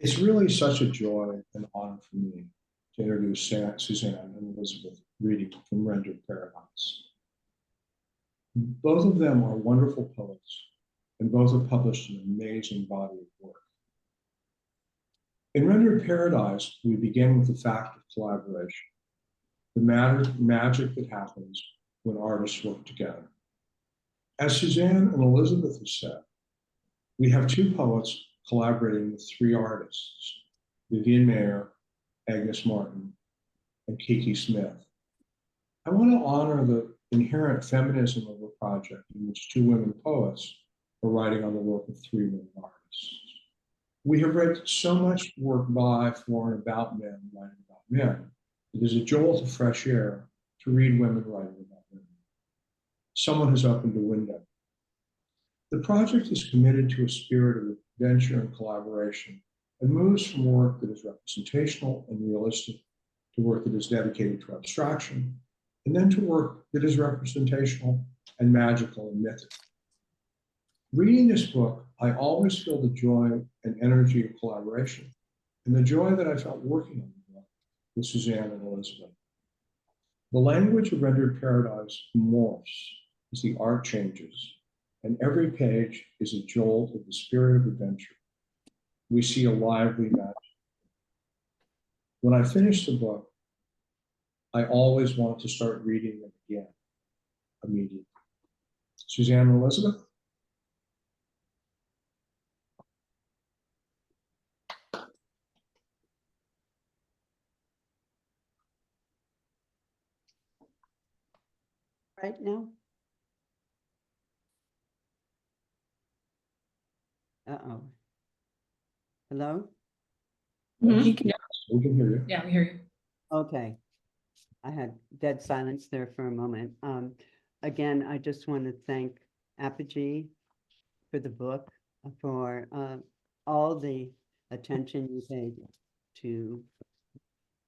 It's really such a joy and honor for me to introduce Susanne and Elizabeth reading from Rendered Paradise. Both of them are wonderful poets, and both have published an amazing body of work. In Rendered Paradise, we begin with the fact of collaboration, the magic that happens when artists work together. As Susanne and Elizabeth have said, we have two poets collaborating with three artists, Vivian Mayer, Agnes Martin, and Kiki Smith. I want to honor the inherent feminism of the project in which two women poets are writing on the work of three women artists. We have read so much work by, for, and about men writing about men. It is a jolt of fresh air to read women writing about women. Someone has opened a window. The project is committed to a spirit of adventure and collaboration and moves from work that is representational and realistic to work that is dedicated to abstraction, and then to work that is representational and magical and mythical. Reading this book, I always feel the joy and energy of collaboration, and the joy that I felt working on the book with Susanne and Elizabeth. The language of Rendered Paradise morphs as the art changes, and every page is a jolt of the spirit of adventure. We see a lively magic. When I finish the book, I always want to start reading it again immediately. Susanne and Elizabeth? Right now? Uh-oh. Hello? Mm-hmm. We can hear you. Yeah, we hear you. Okay. I had dead silence there for a moment. Again, I just want to thank Apogee for the book, for all the attention you paid to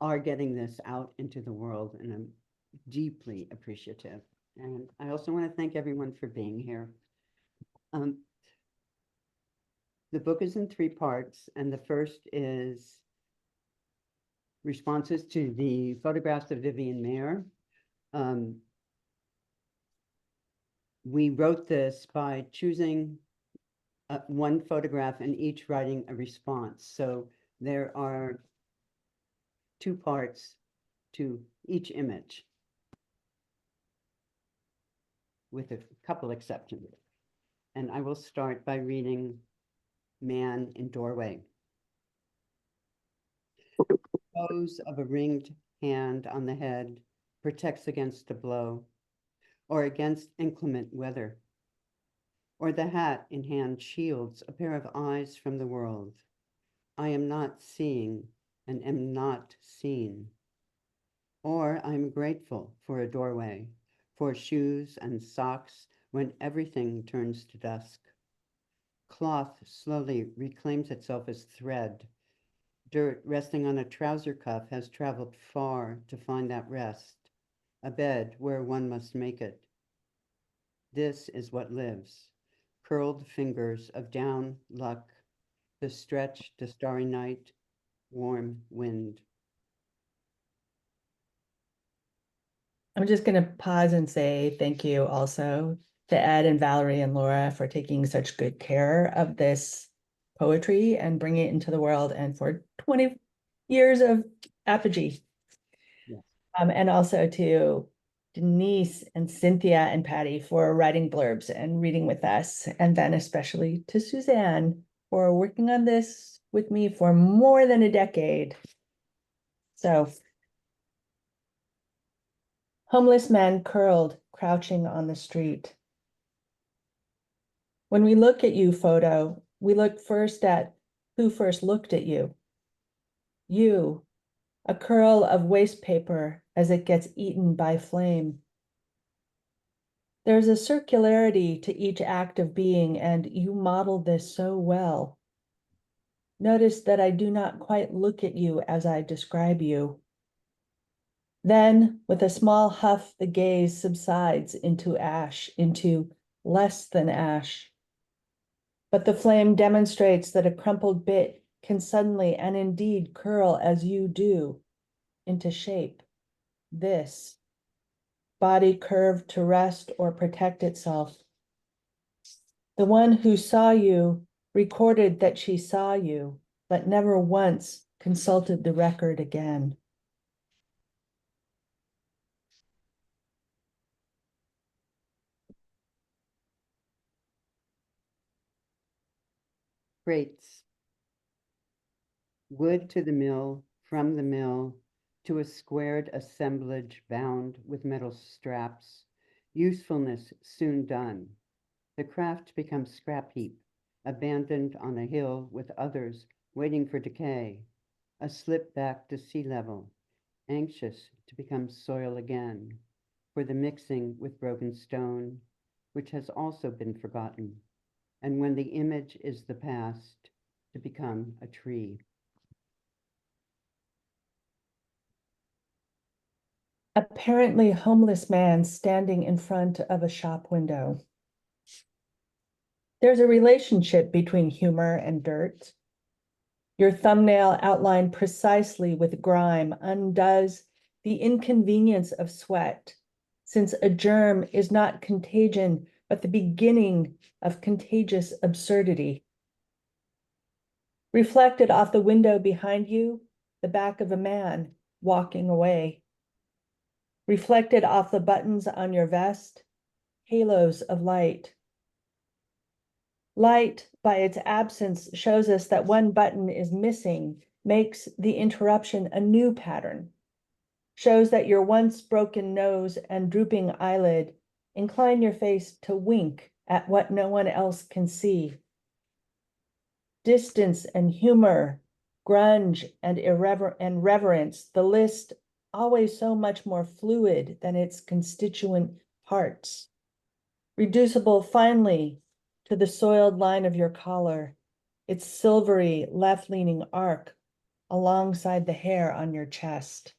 our getting this out into the world, and I'm deeply appreciative. And I also want to thank everyone for being here. The book is in three parts, and the first is responses to the photographs of Vivian Mayer. We wrote this by choosing one photograph and each writing a response. So there are two parts to each image, with a couple exceptions. And I will start by reading Man in Doorway. Pose of a ringed hand on the head protects against a blow, or against inclement weather, or the hat in hand shields a pair of eyes from the world. I am not seeing and am not seen. Or I'm grateful for a doorway, for shoes and socks when everything turns to dusk. Cloth slowly reclaims itself as thread. Dirt resting on a trouser cuff has traveled far to find that rest, a bed where one must make it. This is what lives, curled fingers of down luck, the stretch to starry night, warm wind. I'm just going to pause and say thank you also to Ed and Valerie and Laura for taking such good care of this poetry and bringing it into the world, and for 20 years of Apogee. Yes. And also to Denise and Cynthia and Pattie for writing blurbs and reading with us. And then especially to Susanne for working on this with me for more than a decade. So, homeless men curled, crouching on the street. When we look at you, photo, we look first at who first looked at you. You, a curl of waste paper as it gets eaten by flame. There's a circularity to each act of being, and you modeled this so well. Notice that I do not quite look at you as I describe you. Then, with a small huff, the gaze subsides into ash, into less than ash. But the flame demonstrates that a crumpled bit can suddenly and indeed curl as you do into shape. This body curved to rest or protect itself. The one who saw you recorded that she saw you, but never once consulted the record again. Crates. Wood to the mill, from the mill, to a squared assemblage bound with metal straps. Usefulness soon done. The craft becomes scrap heap, abandoned on a hill with others waiting for decay. A slip back to sea level, anxious to become soil again, for the mixing with broken stone, which has also been forgotten. And when the image is the past, to become a tree. Apparently homeless man standing in front of a shop window. There's a relationship between humor and dirt. Your thumbnail outlined precisely with grime undoes the inconvenience of sweat, since a germ is not contagion, but the beginning of contagious absurdity. Reflected off the window behind you, the back of a man walking away. Reflected off the buttons on your vest, halos of light. Light, by its absence, shows us that one button is missing, makes the interruption a new pattern, shows that your once broken nose and drooping eyelid incline your face to wink at what no one else can see. Distance and humor, grunge and reverence, the list always so much more fluid than its constituent parts. Reducible finally to the soiled line of your collar, its silvery left-leaning arc alongside the hair on your chest.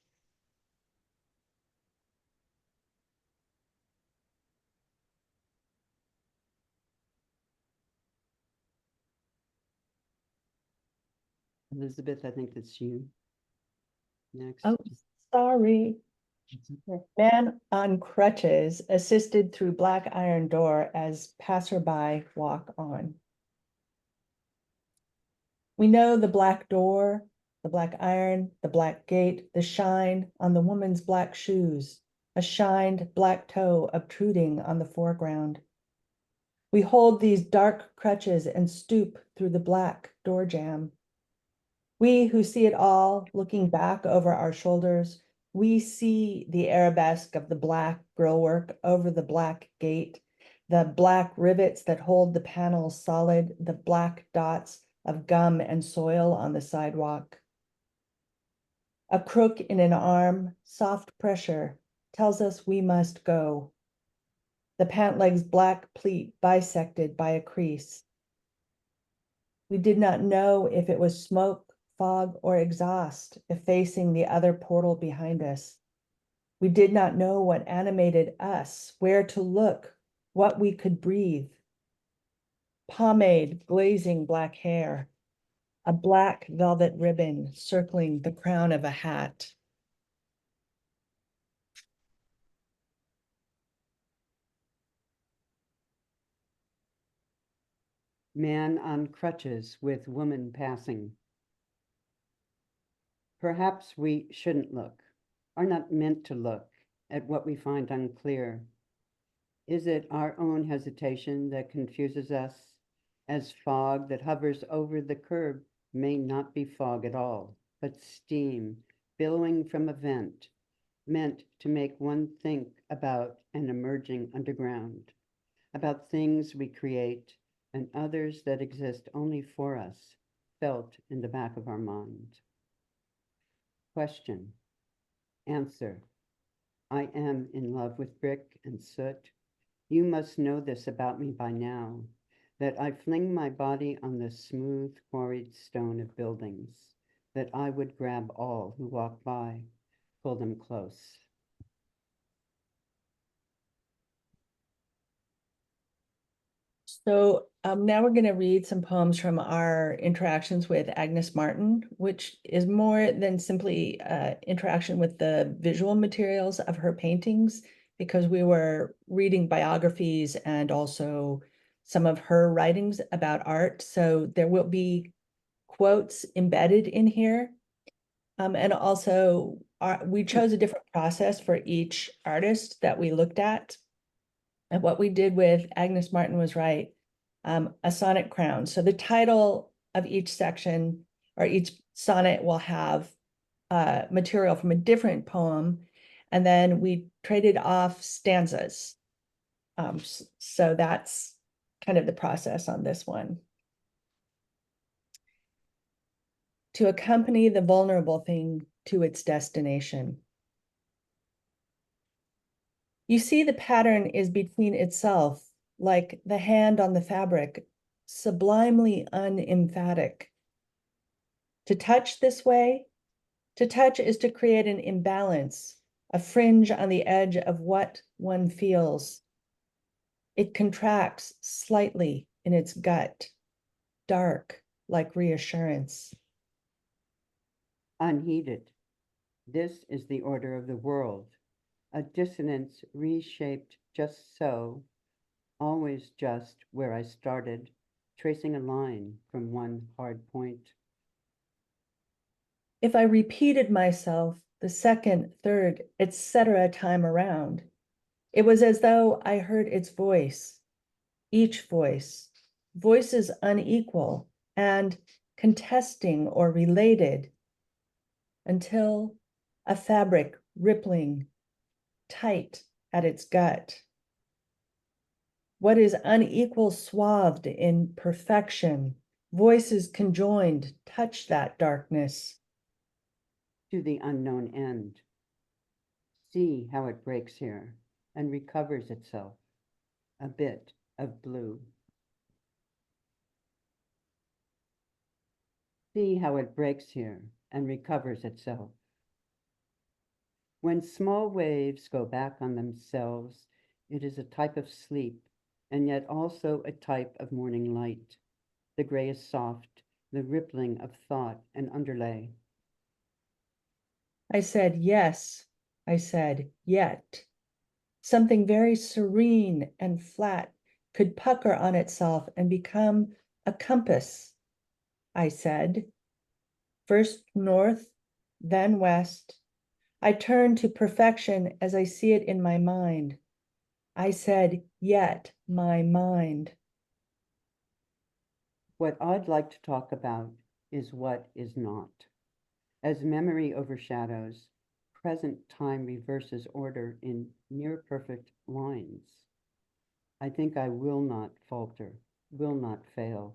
Elizabeth, I think that's you. Next. Oh, sorry. Man on crutches assisted through black iron door as passerby walk on. We know the black door, the black iron, the black gate, the shine on the woman's black shoes, a shined black toe obtruding on the foreground. We hold these dark crutches and stoop through the black door jamb. We who see it all, looking back over our shoulders, we see the arabesque of the black grillwork over the black gate, the black rivets that hold the panels solid, the black dots of gum and soil on the sidewalk. A crook in an arm, soft pressure, tells us we must go. The pant leg's black pleat bisected by a crease. We did not know if it was smoke, fog, or exhaust effacing the other portal behind us. We did not know what animated us, where to look, what we could breathe. Pomade glazing black hair, a black velvet ribbon circling the crown of a hat. Man on crutches with woman passing. Perhaps we shouldn't look, are not meant to look at what we find unclear. Is it our own hesitation that confuses us, as fog that hovers over the curb may not be fog at all, but steam billowing from a vent, meant to make one think about an emerging underground, about things we create and others that exist only for us, felt in the back of our mind. Question. Answer. I am in love with brick and soot. You must know this about me by now, that I fling my body on the smooth quarried stone of buildings, that I would grab all who walk by, pull them close. So now we're going to read some poems from our interactions with Agnes Martin, which is more than simply interaction with the visual materials of her paintings, because we were reading biographies and also some of her writings about art. So there will be quotes embedded in here. And also we chose a different process for each artist that we looked at. And what we did with Agnes Martin was write a sonnet crown. So the title of each section or each sonnet will have material from a different poem. And then we traded off stanzas. So that's kind of the process on this one. To accompany the vulnerable thing to its destination. You see, the pattern is between itself, like the hand on the fabric, sublimely unemphatic. To touch this way, to touch is to create an imbalance, a fringe on the edge of what one feels. It contracts slightly in its gut, dark like reassurance. Unheeded. This is the order of the world, a dissonance reshaped just so, always just where I started, tracing a line from one hard point. If I repeated myself the second, third, etc. time around, it was as though I heard its voice, each voice, voices unequal and contesting or related, until a fabric rippling, tight at its gut. What is unequal swathed in perfection, voices conjoined touch that darkness. To the unknown end. See how it breaks here and recovers itself, a bit of blue. See how it breaks here and recovers itself. When small waves go back on themselves, it is a type of sleep, and yet also a type of morning light. The gray is soft, the rippling of thought and underlay. I said, yes. I said, yet. Something very serene and flat could pucker on itself and become a compass. I said, first north, then west. I turn to perfection as I see it in my mind. I said, yet my mind. What I'd like to talk about is what is not. As memory overshadows, present time reverses order in near perfect lines. I think I will not falter, will not fail.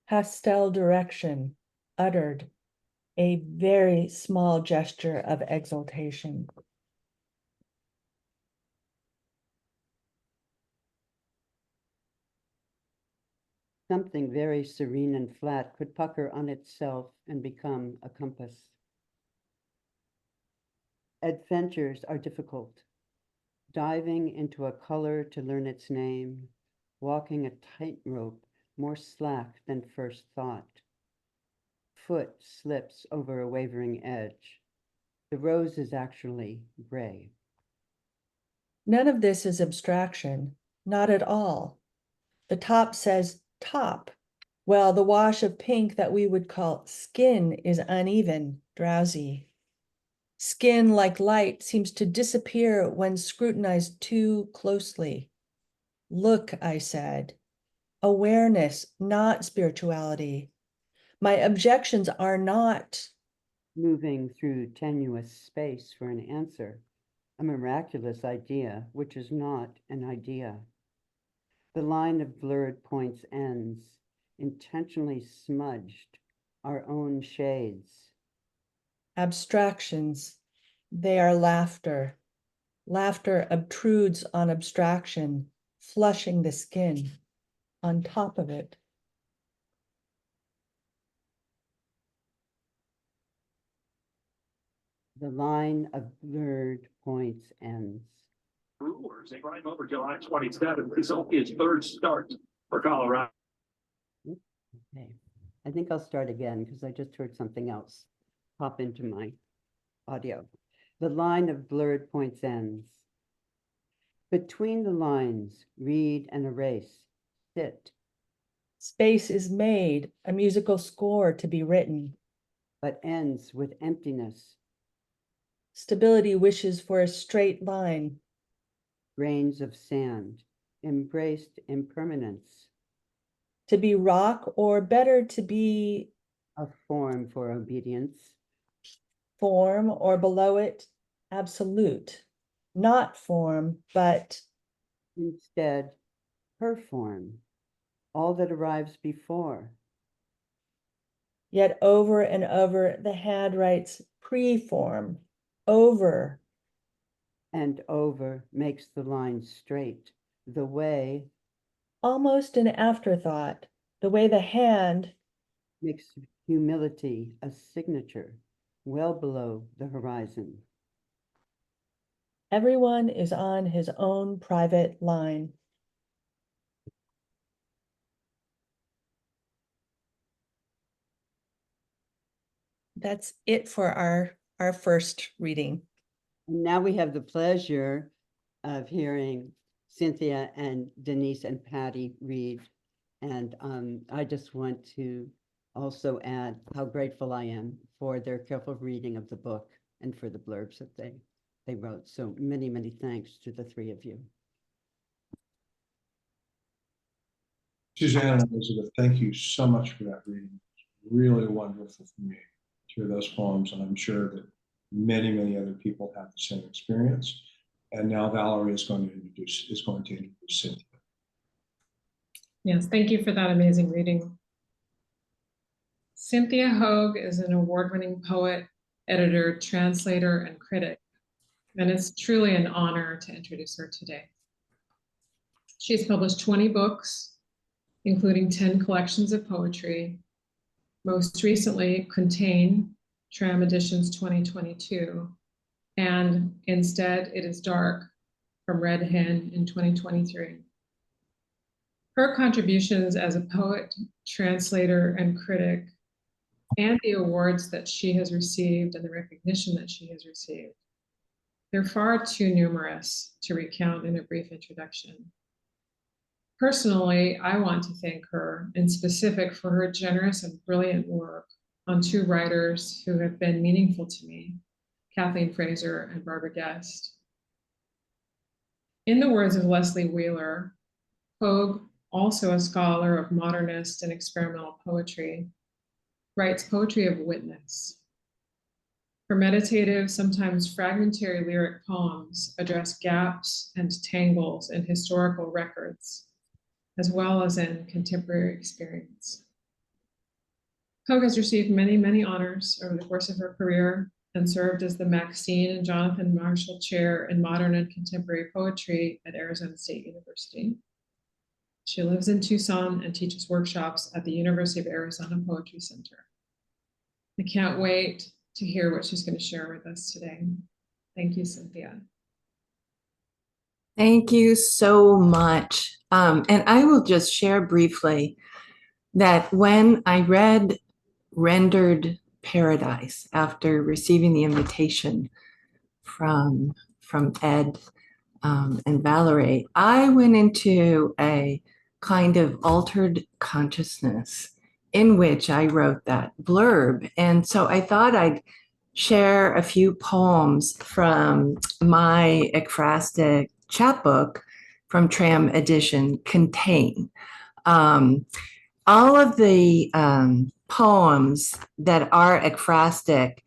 Pastel direction, uttered, a very small gesture of exultation. Something very serene and flat could pucker on itself and become a compass. Adventures are difficult. Diving into a color to learn its name, walking a tightrope more slack than first thought. Foot slips over a wavering edge. The rose is actually gray. None of this is abstraction, not at all. The top says top. Well, the wash of pink that we would call skin is uneven, drowsy. Skin, like light, seems to disappear when scrutinized too closely. Look, I said. Awareness, not spirituality. My objections are not. Moving through tenuous space for an answer, a miraculous idea which is not an idea. The line of blurred points ends, intentionally smudged, our own shades. Abstractions, they are laughter. Laughter obtrudes on abstraction, flushing the skin on top of it. The line of blurred points ends. Brewers, they rhyme over July 27th. This will be his third start for Colorado. Okay, I think I'll start again because I just heard something else pop into my audio. The line of blurred points ends. Between the lines, read and erase, sit, Space is made, a musical score to be written. but ends with emptiness, Stability wishes for a straight line. grains of sand, embraced impermanence, To be rock, or better to be a form for obedience, form, or below it, absolute. Not form, but instead, her form, all that arrives before, yet over and over the hand writes preform, over. and over makes the line straight, the way Almost an afterthought, the way the hand makes humility a signature, well below the horizon. everyone is on his own private line. That's it for our first reading. And now we have the pleasure of hearing Cynthia and Denise and Patty read. And I just want to also add how grateful I am for their careful reading of the book and for the blurbs that they wrote. So many, many thanks to the three of you. Susanne and Elizabeth, thank you so much for that reading. Really wonderful for me to hear those poems, and I'm sure that many, many other people have the same experience. And now Valerie is going to introduce Cynthia. Yes, thank you for that amazing reading. Cynthia Hogue is an award-winning poet, editor, translator, and critic, and it's truly an honor to introduce her today. She's published 20 books, including 10 collections of poetry, most recently Contain, Tram Editions 2022, and Instead It Is Dark from Red Hen in 2023. Her contributions as a poet, translator, and critic, and the awards that she has received and the recognition that she has received, they're far too numerous to recount in a brief introduction. Personally, I want to thank her in specific for her generous and brilliant work on two writers who have been meaningful to me, Kathleen Fraser and Barbara Guest. In the words of Leslie Wheeler, Hogue, also a scholar of modernist and experimental poetry, writes poetry of witness. Her meditative, sometimes fragmentary lyric poems address gaps and tangles in historical records, as well as in contemporary experience. Hogue has received many, many honors over the course of her career and served as the Maxine and Jonathan Marshall Chair in Modern and Contemporary Poetry at Arizona State University. She lives in Tucson and teaches workshops at the University of Arizona Poetry Center. I can't wait to hear what she's going to share with us today. Thank you, Cynthia. Thank you so much. And I will just share briefly that when I read Rendered Paradise after receiving the invitation from Ed and Valerie, I went into a kind of altered consciousness in which I wrote that blurb. And so I thought I'd share a few poems from my ekphrastic chapbook from Tram Edition, Contain. All of the poems that are ekphrastic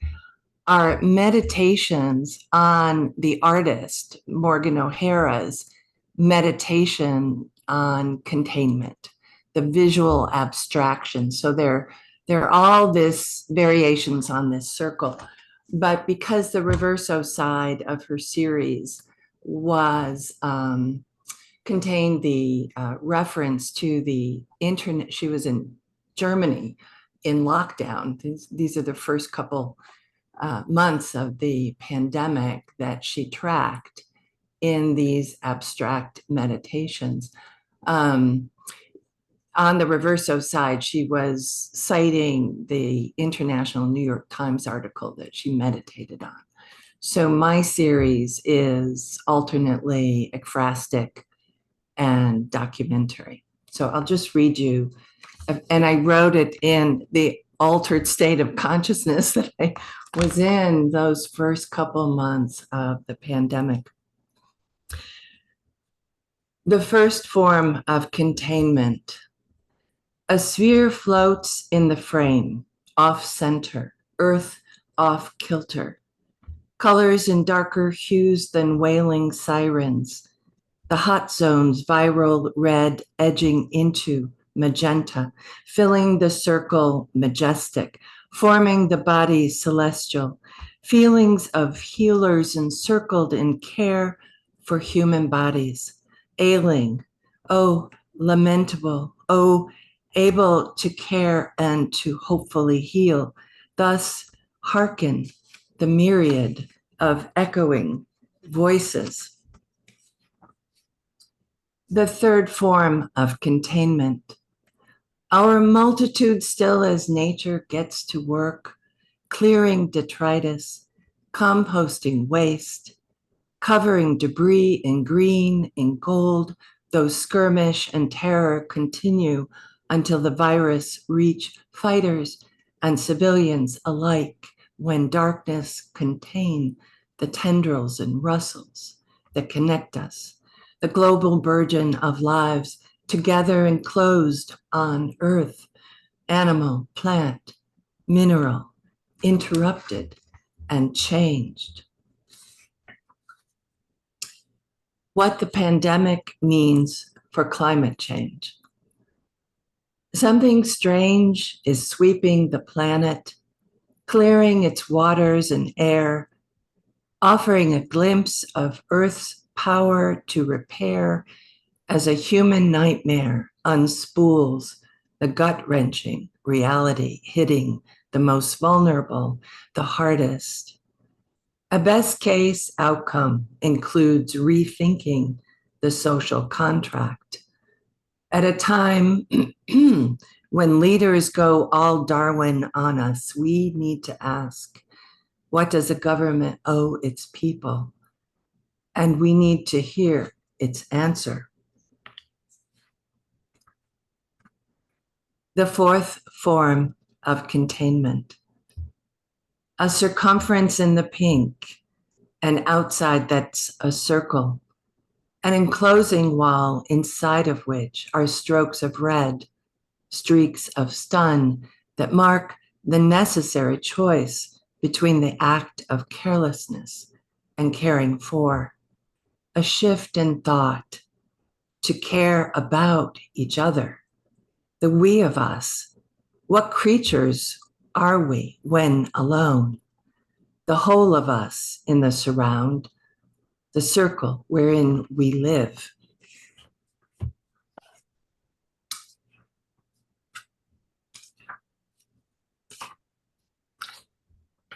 are meditations on the artist, Morgan O'Hara's meditation on containment, the visual abstraction. So they're all this variations on this circle. But because the reverso side of her series was contained the reference to the internet, she was in Germany in lockdown. These are the first couple months of the pandemic that she tracked. in these abstract meditations. On the reverso side, she was citing the International New York Times article that she meditated on. So my series is alternately ekphrastic and documentary. So I'll just read you, and I wrote it in the altered state of consciousness that I was in those first couple months of the pandemic. The first form of containment. A sphere floats in the frame, off center, earth off kilter. Colors in darker hues than wailing sirens. The hot zones viral red edging into magenta, filling the circle majestic, forming the body celestial. Feelings of healers encircled in care for human bodies. Ailing, oh, lamentable, oh, able to care and to hopefully heal. Thus, hearken the myriad of echoing voices. The third form of containment. Our multitude still as nature gets to work, clearing detritus, composting waste, covering debris in green, in gold, though skirmish and terror continue until the virus reach fighters and civilians alike, when darkness contain the tendrils and rustles that connect us, the global burgeon of lives together enclosed on earth, animal, plant, mineral, interrupted and changed. What the pandemic means for climate change. Something strange is sweeping the planet, clearing its waters and air, offering a glimpse of Earth's power to repair as a human nightmare unspools the gut-wrenching reality hitting the most vulnerable, the hardest. A best case outcome includes rethinking the social contract. At a time when leaders go all Darwin on us, we need to ask, what does a government owe its people? And we need to hear its answer. The fourth form of containment. A circumference in the pink, and outside that's a circle, an enclosing wall inside of which are strokes of red, streaks of stun that mark the necessary choice between the act of carelessness and caring for, a shift in thought to care about each other, the we of us. What creatures are we when alone? The whole of us in the surround, the circle wherein we live.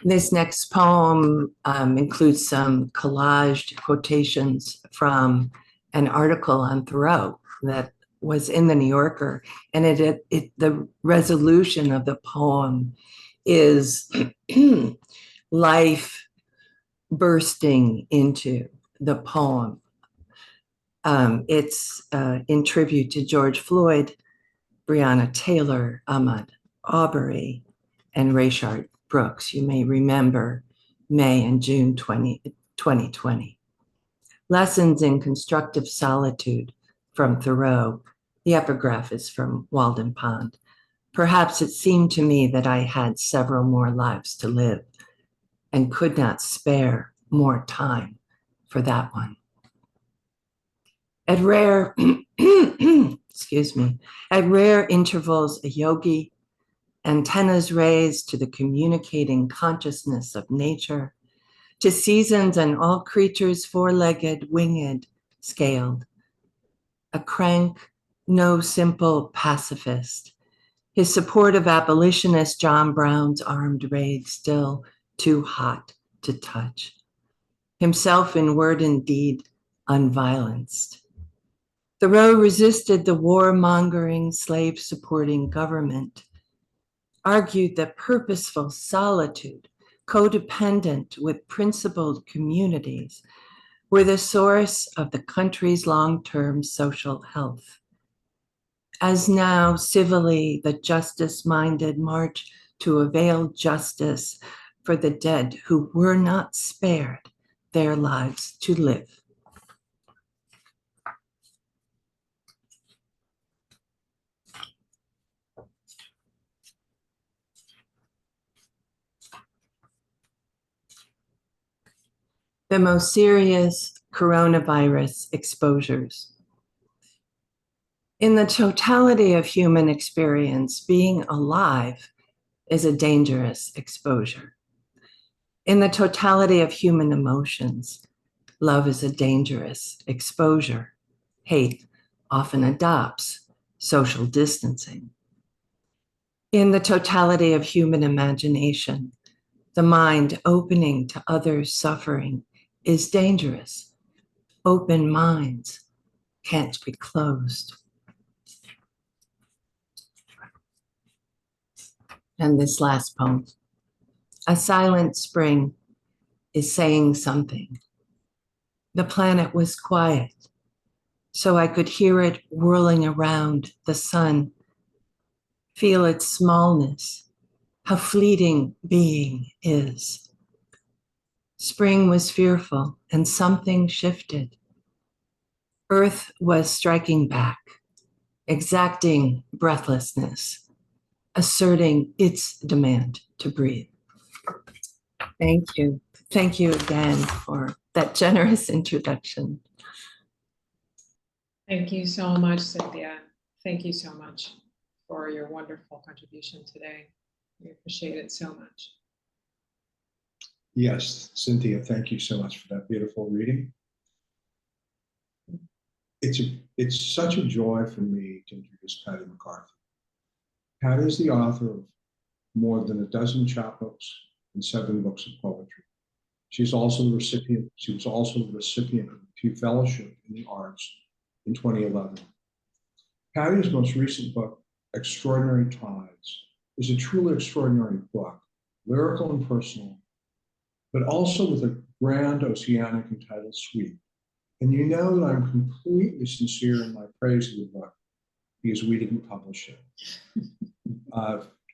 This next poem includes some collaged quotations from an article on Thoreau that was in the New Yorker, and the resolution of the poem is life bursting into the poem. It's in tribute to George Floyd, Breonna Taylor, Ahmaud Arbery, and Rayshard Brooks. You may remember May and June 2020. Lessons in Constructive Solitude from Thoreau. The epigraph is from Walden Pond. Perhaps it seemed to me that I had several more lives to live and could not spare more time for that one. At rare, excuse me, at rare intervals, a yogi, antennas raised to the communicating consciousness of nature, to seasons and all creatures four-legged, winged, scaled. A crank, no simple pacifist. His support of abolitionist John Brown's armed raid still too hot to touch. Himself in word and deed, unviolenced. Thoreau resisted the warmongering, slave-supporting government, argued that purposeful solitude, codependent with principled communities, were the source of the country's long-term social health. As now, civilly, the justice-minded march to avail justice for the dead who were not spared their lives to live. The most serious coronavirus exposures. In the totality of human experience, being alive is a dangerous exposure. In the totality of human emotions, love is a dangerous exposure. Hate often adopts social distancing. In the totality of human imagination, the mind opening to others' suffering is dangerous. Open minds can't be closed. And this last poem. A silent spring is saying something. The planet was quiet, so I could hear it whirling around the sun, feel its smallness, how fleeting being is. Spring was fearful and something shifted. Earth was striking back, exacting breathlessness, asserting its demand to breathe. Thank you. Thank you again for that generous introduction. Thank you so much, Cynthia. Thank you so much for your wonderful contribution today. We appreciate it so much. Yes, Cynthia, thank you so much for that beautiful reading. It's such a joy for me to introduce Pattie McCarthy. Pattie is the author of more than a dozen chapbooks and 7 books of poetry. She was also the recipient of the Pew Fellowship in the Arts in 2011. Pattie's most recent book, Extraordinary Tides, is a truly extraordinary book, lyrical and personal, but also with a grand oceanic and tidal sweep. And you know that I'm completely sincere in my praise of the book because we didn't publish it.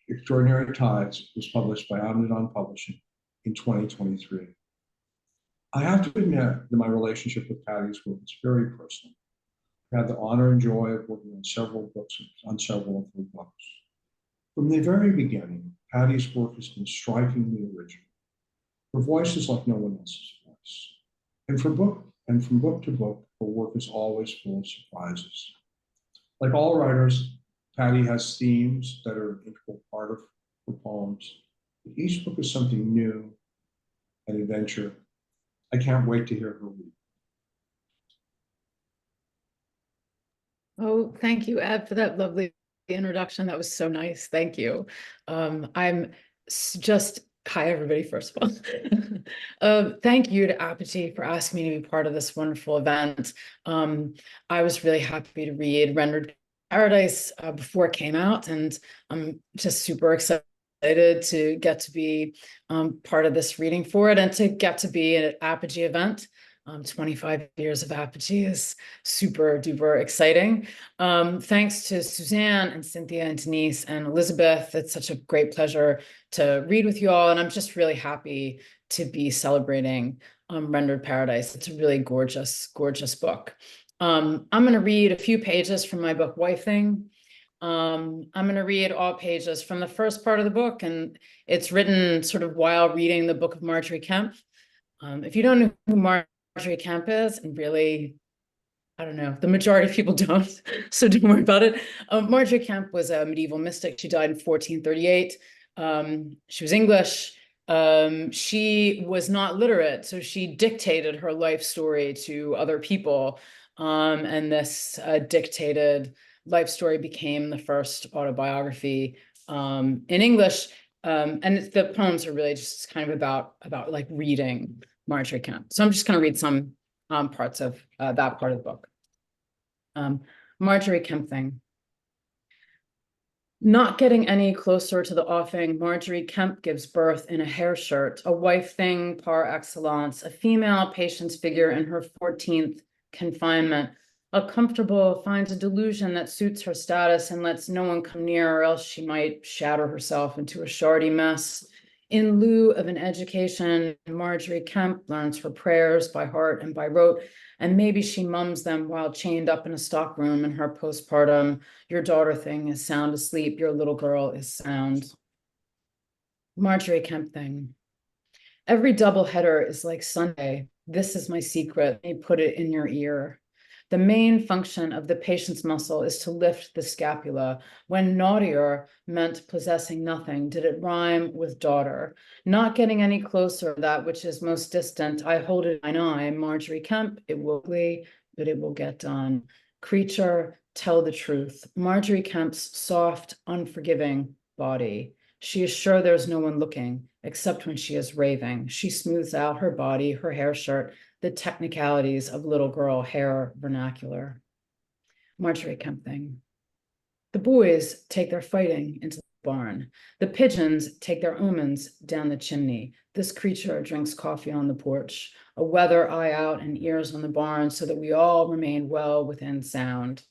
Extraordinary Tides was published by Amidon Publishing in 2023. I have to admit that my relationship with Pattie's work is very personal. I had the honor and joy of working on several of her books. From the very beginning, Pattie's work has been strikingly original. Her voice is like no one else's voice. And from book to book, her work is always full of surprises. Like all writers, Pattie has themes that are an integral part of her poems. Each book is something new, an adventure. I can't wait to hear her read. Oh, thank you, Ed, for that lovely introduction. That was so nice. Thank you. Hi, everybody, first of all. Thank you to Apogee for asking me to be part of this wonderful event. I was really happy to read Rendered Paradise before it came out, and I'm just super excited to get to be part of this reading for it and to get to be at an Apogee event. 25 years of Apogee is super duper exciting. Thanks to Susanne and Cynthia and Denise and Elizabeth. It's such a great pleasure to read with you all. And I'm just really happy to be celebrating Rendered Paradise. It's a really gorgeous, gorgeous book. I'm going to read a few pages from my book, Wifing. I'm going to read all pages from the first part of the book, and it's written sort of while reading the book of Marjorie Kemp. If you don't know who Marjorie Kemp is, and really, I don't know, the majority of people don't, so don't worry about it. Marjorie Kemp was a medieval mystic. She died in 1438. She was English. She was not literate, so she dictated her life story to other people. And this dictated life story became the first autobiography in English. And the poems are really just kind of about like reading Marjorie Kemp. So I'm just going to read some parts of that part of the book. Marjorie Kempthing. Not getting any closer to the offing, Marjorie Kemp gives birth in a hair shirt, a wife thing par excellence, a female patient's figure in her 14th confinement. A comfortable finds a delusion that suits her status and lets no one come near, or else she might shatter herself into a shardy mess. In lieu of an education, Marjorie Kemp learns her prayers by heart and by rote, and maybe she mums them while chained up in a stockroom in her postpartum. Your daughter thing is sound asleep, your little girl is sound. Marjorie Kempthing. Every double header is like Sunday. This is my secret. They put it in your ear. The main function of the patient's muscle is to lift the scapula. When naughtier meant possessing nothing, did it rhyme with daughter? Not getting any closer, that which is most distant, I hold it in mine eye. Marjorie Kemp, it will be, but it will get done. Creature, tell the truth. Marjorie Kemp's soft, unforgiving body. She is sure there's no one looking, except when she is raving. She smooths out her body, her hair shirt, the technicalities of little girl hair vernacular. Marjorie Kempthing. The boys take their fighting into the barn. The pigeons take their omens down the chimney. This creature drinks coffee on the porch, a weather eye out and ears on the barn so that we all remain well within sound.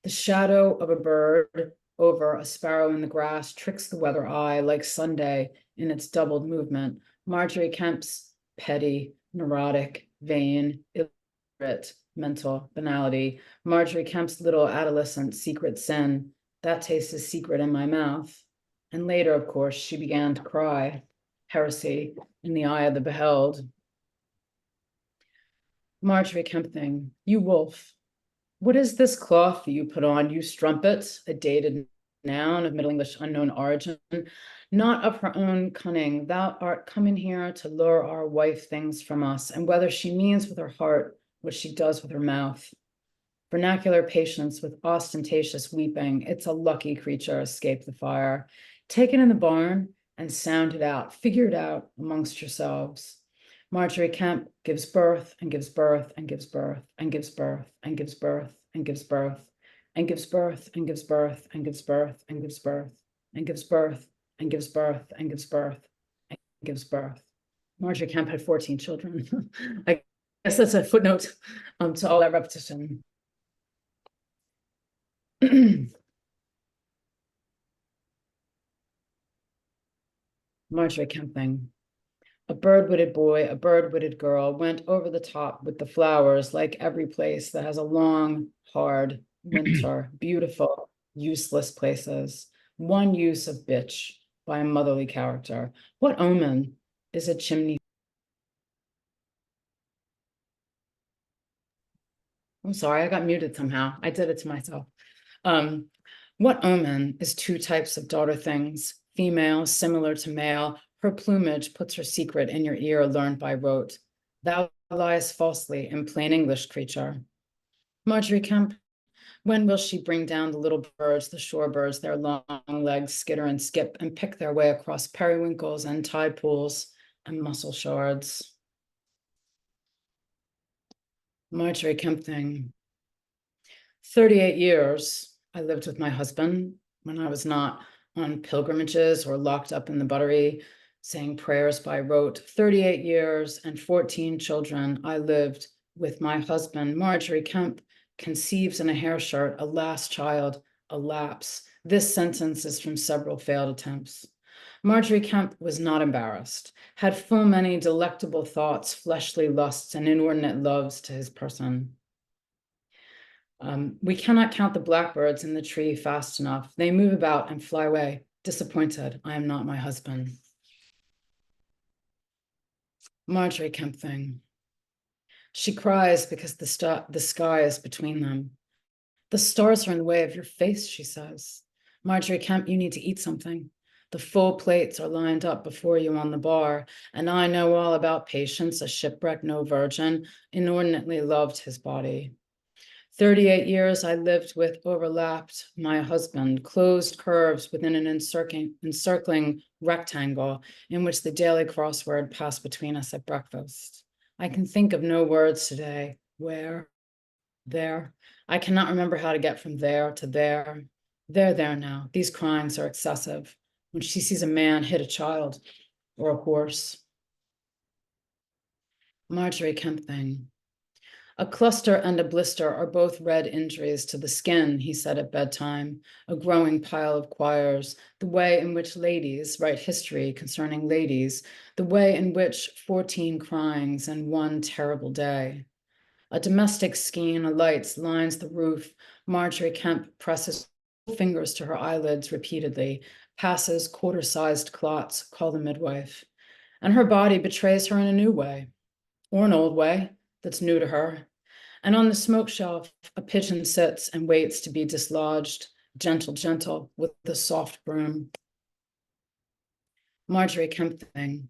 The shadow of a bird over a sparrow in the grass tricks the weather eye like Sunday in its doubled movement. Marjorie Kemp's petty, neurotic, vain, illiterate, mental banality. Marjorie Kemp's little adolescent secret sin. That taste is secret in my mouth. And later, of course, she began to cry. Heresy in the eye of the beheld. Marjorie Kempthing, you wolf. What is this cloth that you put on, you strumpet, a dated noun of Middle English unknown origin, not of her own cunning. Thou art coming here to lure our wife things from us, and whether she means with her heart what she does with her mouth. Vernacular patience with ostentatious weeping. It's a lucky creature escaped the fire. Take it in the barn and sound it out. Figure it out amongst yourselves. Marjorie Kemp gives birth and gives birth and gives birth and gives birth and gives birth and gives birth and gives birth and gives birth and gives birth and gives birth and gives birth and gives birth and gives birth and gives birth. Marjorie Kemp had 14 children. I guess that's a footnote to all that repetition. Marjorie Kempthing. A bird-witted boy, a bird-witted girl went over the top with the flowers, like every place that has a long, hard winter. Beautiful, useless places. One use of bitch by a motherly character. What omen is a chimney? I'm sorry, I got muted somehow. I did it to myself. What omen is two types of daughter things, female, similar to male. Her plumage puts her secret in your ear, learned by rote. Thou liest falsely in plain English, creature. Marjorie Kemp, when will she bring down the little birds, the shorebirds, their long legs skitter and skip and pick their way across periwinkles and tide pools and mussel shards? Marjorie Kempthing. 38 years I lived with my husband when I was not on pilgrimages or locked up in the buttery, saying prayers by rote. 38 years and 14 children I lived with my husband. Marjorie Kemp conceives in a hair shirt, a last child, a lapse. This sentence is from several failed attempts. Marjorie Kemp was not embarrassed, had full many delectable thoughts, fleshly lusts, and inordinate loves to his person. We cannot count the blackbirds in the tree fast enough. They move about and fly away. Disappointed, I am not my husband. Marjorie Kempthing. She cries because the sky is between them. The stars are in the way of your face, she says. Marjorie Kemp, you need to eat something. The full plates are lined up before you on the bar, and I know all about patience, a shipwreck, no virgin, inordinately loved his body. 38 years I lived with overlapped my husband, closed curves within an encircling rectangle in which the daily crossword passed between us at breakfast. I can think of no words today. Where? There. I cannot remember how to get from there to there. There now. These cryings are excessive. When she sees a man hit a child or a horse. Marjorie Kempthing. A cluster and a blister are both red injuries to the skin, he said at bedtime, a growing pile of quires, the way in which ladies write history concerning ladies, the way in which 14 cryings and one terrible day. A domestic skein of lights lines the roof. Marjorie Kemp presses fingers to her eyelids repeatedly, passes quarter-sized clots, call the midwife. And her body betrays her in a new way, or an old way that's new to her. And on the smoke shelf, a pigeon sits and waits to be dislodged, gentle, gentle, with the soft broom. Marjorie Kempthing.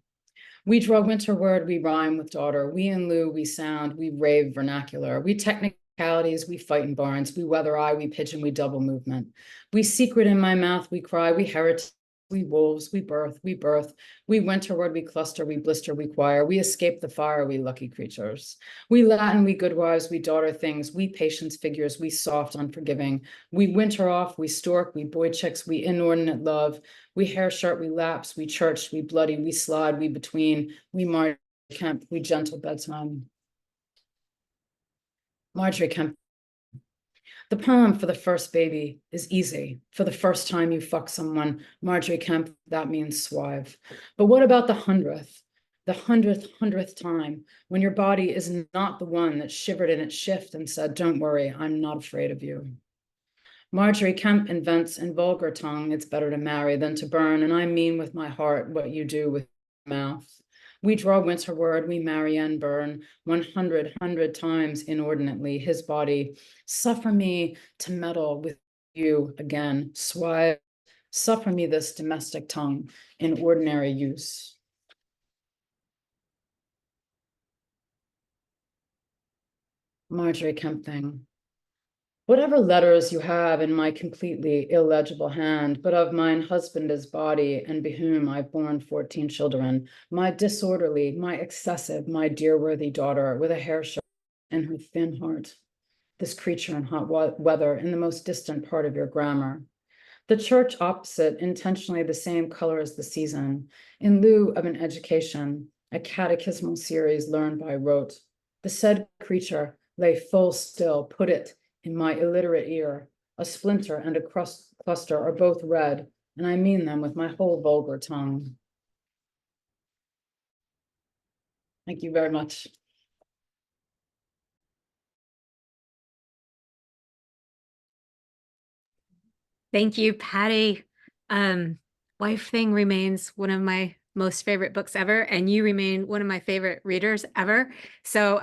We draw winter word, we rhyme with daughter. We in lieu, we sound, we rave vernacular. We technicalities, we fight in barns. We weather eye, we pigeon, we double movement. We secret in my mouth, we cry, we heritage. We wolves, we birth, we birth. We winterward, we cluster, we blister, we choir. We escape the fire, we lucky creatures. We Latin, we good wives, we daughter things. We patience figures, we soft, unforgiving. We winter off, we stork, we boy chicks, we inordinate love. We hair shirt, we lapse, we church, we bloody, we slide, we between. We Marjorie Kemp, we gentle bedtime. Marjorie Kemp. The poem for the first baby is easy. For the first time you fuck someone, Marjorie Kemp, that means swive. But what about the 100th? The 100th time, when your body is not the one that shivered in its shift and said, don't worry, I'm not afraid of you. Marjorie Kemp invents in vulgar tongue, it's better to marry than to burn, and I mean with my heart what you do with your mouth. We draw winter word, we marry and burn 100 times inordinately his body. Suffer me to meddle with you again, swive. Suffer me this domestic tongue in ordinary use. Marjorie Kempthing. Whatever letters you have in my completely illegible hand, but of mine husband's body, and be whom I've borne 14 children, my disorderly, my excessive, my dear worthy daughter, with a hair shirt in her thin heart, this creature in hot weather in the most distant part of your grammar. The church opposite, intentionally the same color as the season, in lieu of an education, a catechismal series learned by rote. The said creature lay full still, put it in my illiterate ear. A splinter and a cluster are both red, and I mean them with my whole vulgar tongue. Thank you very much. Thank you, Patty. Wife Thing remains one of my most favorite books ever, and you remain one of my favorite readers ever. So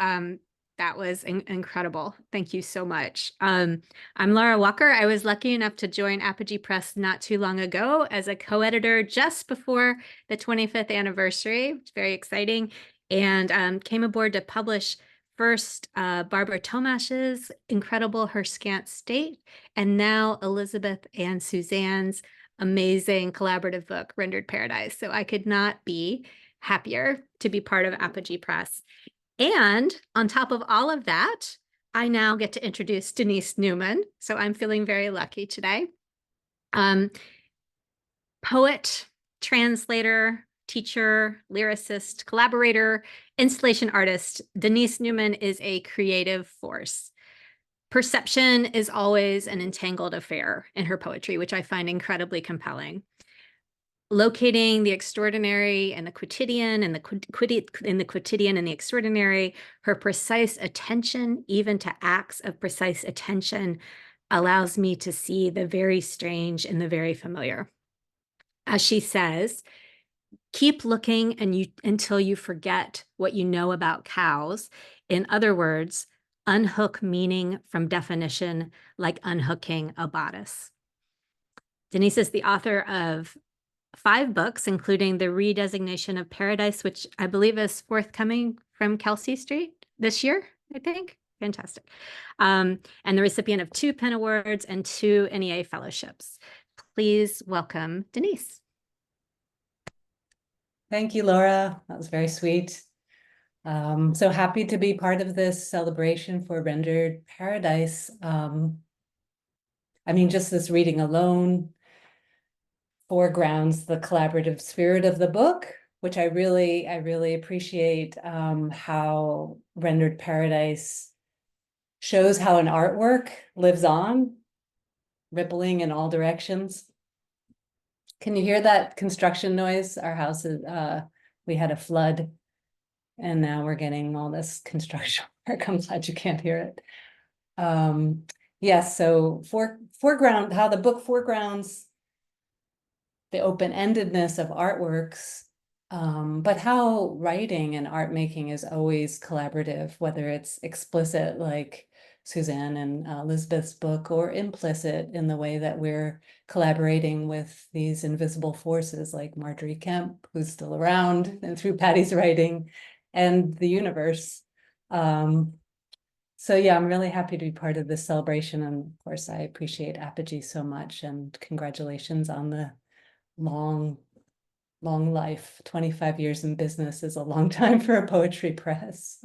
that was incredible. Thank you so much. I'm Laura Walker. I was lucky enough to join Apogee Press not too long ago as a co-editor just before the 25th anniversary. It's very exciting. And came aboard to publish first Barbara Tomash's incredible Her Scant State, and now Elizabeth and Suzanne's amazing collaborative book, Rendered Paradise. So I could not be happier to be part of Apogee Press. And on top of all of that, I now get to introduce Denise Newman. So I'm feeling very lucky today. Poet, translator, teacher, lyricist, collaborator, installation artist, Denise Newman is a creative force. Perception is always an entangled affair in her poetry, which I find incredibly compelling. Locating the extraordinary and the quotidian and the quotidian and the extraordinary, her precise attention, even to acts of precise attention, allows me to see the very strange and the very familiar. As she says, keep looking until you forget what you know about cows. In other words, unhook meaning from definition, like unhooking a bodice. Denise is the author of 5 books, including the redesignation of Paradise, which I believe is forthcoming from Kelsey Street this year, I think. Fantastic. And the recipient of 2 PEN Awards and 2 NEA fellowships. Please welcome Denise. Thank you, Laura. That was very sweet. So happy to be part of this celebration for Rendered Paradise. I mean, just this reading alone foregrounds the collaborative spirit of the book, which I really appreciate, how Rendered Paradise shows how an artwork lives on, rippling in all directions. Can you hear that construction noise? Our house is, we had a flood and now we're getting all this construction work. I'm glad you can't hear it. Yes, so foreground, how the book foregrounds the open-endedness of artworks, but how writing and art making is always collaborative, whether it's explicit like Susanne and Elizabeth's book, or implicit in the way that we're collaborating with these invisible forces like Marjorie Kemp, who's still around, and through Pattie's writing, and the universe. So yeah, I'm really happy to be part of this celebration. And of course, I appreciate Apogee so much, and congratulations on the long life. 25 years in business is a long time for a poetry press.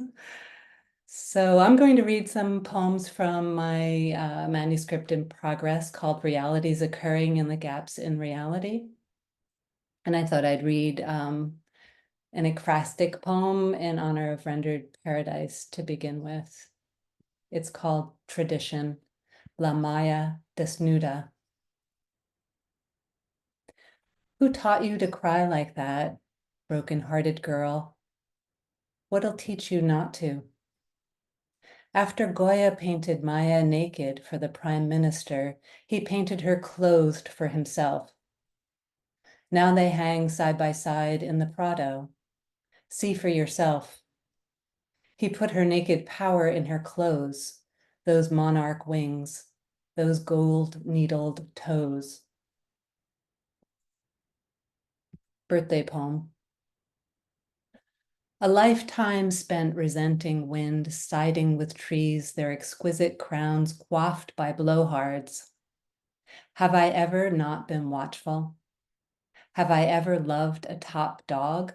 So I'm going to read some poems from my manuscript in progress called Realities Occurring in the Gaps in Reality. And I thought I'd read an ekphrastic poem in honor of Rendered Paradise to begin with. It's called Tradition, La Maya Desnuda. Who taught you to cry like that, broken-hearted girl? What'll teach you not to? After Goya painted Maya naked for the prime minister, he painted her clothed for himself. Now they hang side by side in the Prado. See for yourself. He put her naked power in her clothes, those monarch wings, those gold-needled toes. Birthday poem. A lifetime spent resenting wind, siding with trees, their exquisite crowns quaffed by blowhards. Have I ever not been watchful? Have I ever loved a top dog?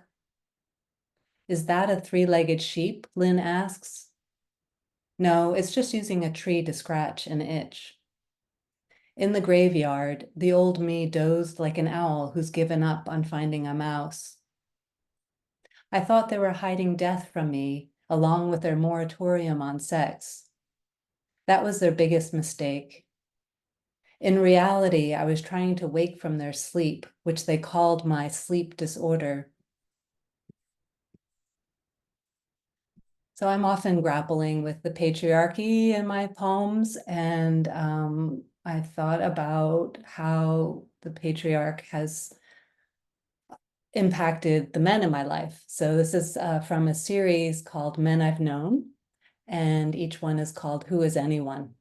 Is that a three-legged sheep? Lynn asks. No, it's just using a tree to scratch an itch. In the graveyard, the old me dozed like an owl who's given up on finding a mouse. I thought they were hiding death from me, along with their moratorium on sex. That was their biggest mistake. In reality, I was trying to wake from their sleep, which they called my sleep disorder. So I'm often grappling with the patriarchy in my poems, and I thought about how the patriarch has impacted the men in my life. So this is from a series called Men I've Known, and each one is called Who is Anyone?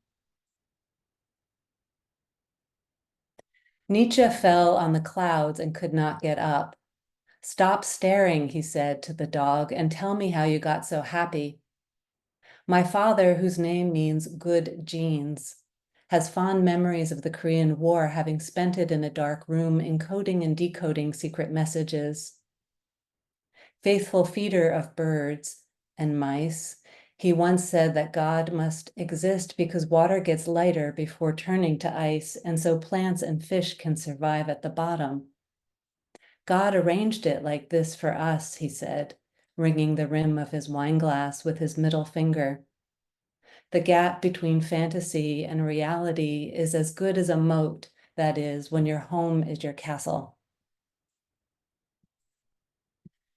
Nietzsche fell on the clouds and could not get up. Stop staring, he said to the dog, and tell me how you got so happy. My father, whose name means good genes, has fond memories of the Korean War, having spent it in a dark room encoding and decoding secret messages. Faithful feeder of birds and mice, he once said that God must exist because water gets lighter before turning to ice, and so plants and fish can survive at the bottom. God arranged it like this for us, he said, ringing the rim of his wineglass with his middle finger. The gap between fantasy and reality is as good as a moat, that is, when your home is your castle.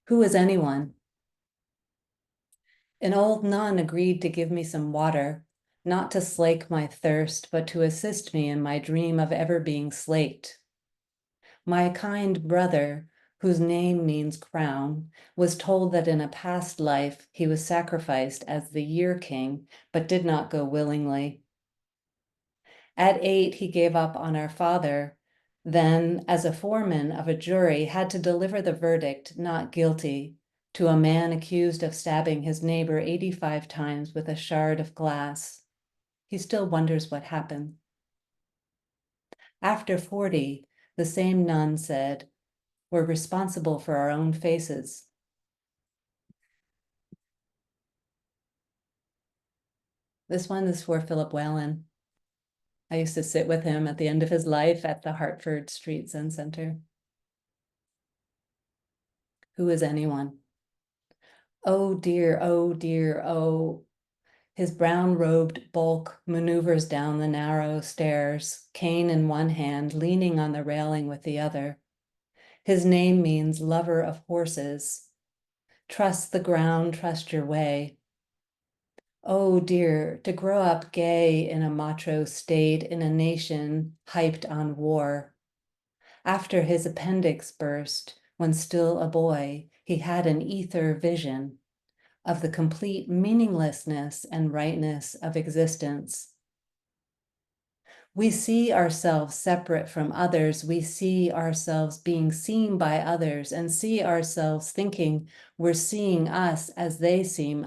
Who is anyone? An old nun agreed to give me some water, not to slake my thirst, but to assist me in my dream of ever being slaked. My kind brother, whose name means crown, was told that in a past life he was sacrificed as the year king, but did not go willingly. At 8, he gave up on our father, then, as a foreman of a jury, had to deliver the verdict, not guilty, to a man accused of stabbing his neighbor 85 times with a shard of glass. He still wonders what happened. After 40, the same nun said, "We're responsible for our own faces." This one is for Philip Whalen. I used to sit with him at the end of his life at the Hartford Street Zen Center. Who is anyone? Oh dear, oh dear, oh. His brown-robed bulk maneuvers down the narrow stairs, cane in one hand, leaning on the railing with the other. His name means lover of horses. Trust the ground, trust your way. Oh dear, to grow up gay in a macho state in a nation hyped on war. After his appendix burst, when still a boy, he had an ether vision of the complete meaninglessness and rightness of existence. We see ourselves separate from others. We see ourselves being seen by others and see ourselves thinking we're seeing us as they see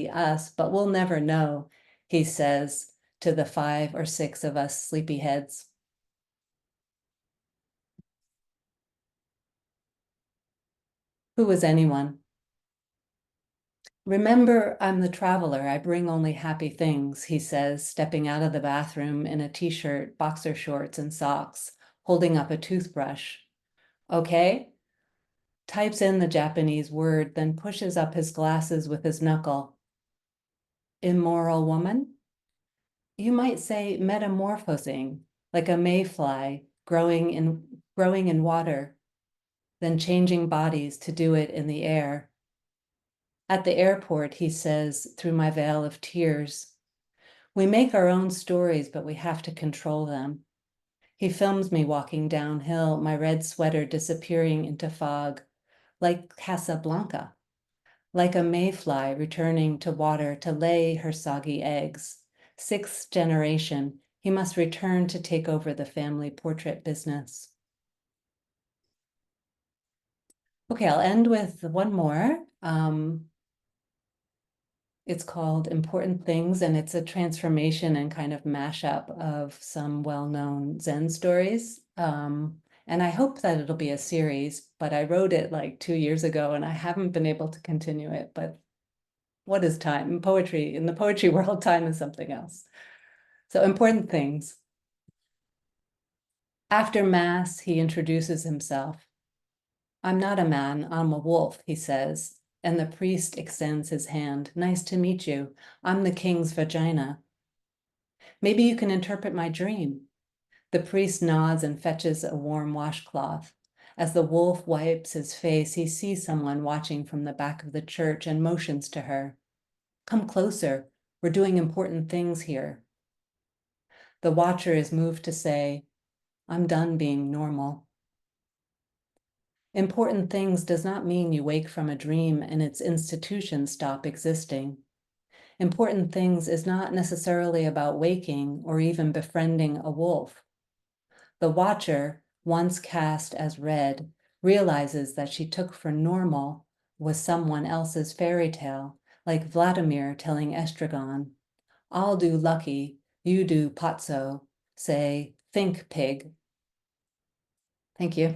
us, but we'll never know, he says to the 5 or 6 of us sleepyheads. Who was anyone? Remember, I'm the traveler. I bring only happy things, he says, stepping out of the bathroom in a t-shirt, boxer shorts, and socks, holding up a toothbrush. Okay? Types in the Japanese word, then pushes up his glasses with his knuckle. Immoral woman? You might say metamorphosing, like a mayfly growing in water, then changing bodies to do it in the air. At the airport, he says, through my veil of tears, we make our own stories, but we have to control them. He films me walking downhill, my red sweater disappearing into fog, like Casablanca, like a mayfly returning to water to lay her soggy eggs. 6th generation, he must return to take over the family portrait business. Okay, I'll end with one more. It's called Important Things, and it's a transformation and kind of mashup of some well-known Zen stories. And I hope that it'll be a series, but I wrote it like 2 years ago and I haven't been able to continue it. But what is time? In poetry, in the poetry world, time is something else. So Important Things. After Mass, he introduces himself. I'm not a man, I'm a wolf, he says. And the priest extends his hand. Nice to meet you. I'm the king's vagina. Maybe you can interpret my dream. The priest nods and fetches a warm washcloth. As the wolf wipes his face, he sees someone watching from the back of the church and motions to her. Come closer. We're doing important things here. The watcher is moved to say, I'm done being normal. Important things does not mean you wake from a dream and its institutions stop existing. Important things is not necessarily about waking or even befriending a wolf. The watcher, once cast as red, realizes that she took for normal was someone else's fairy tale, like Vladimir telling Estragon, I'll do lucky, you do patso, say, think pig. Thank you.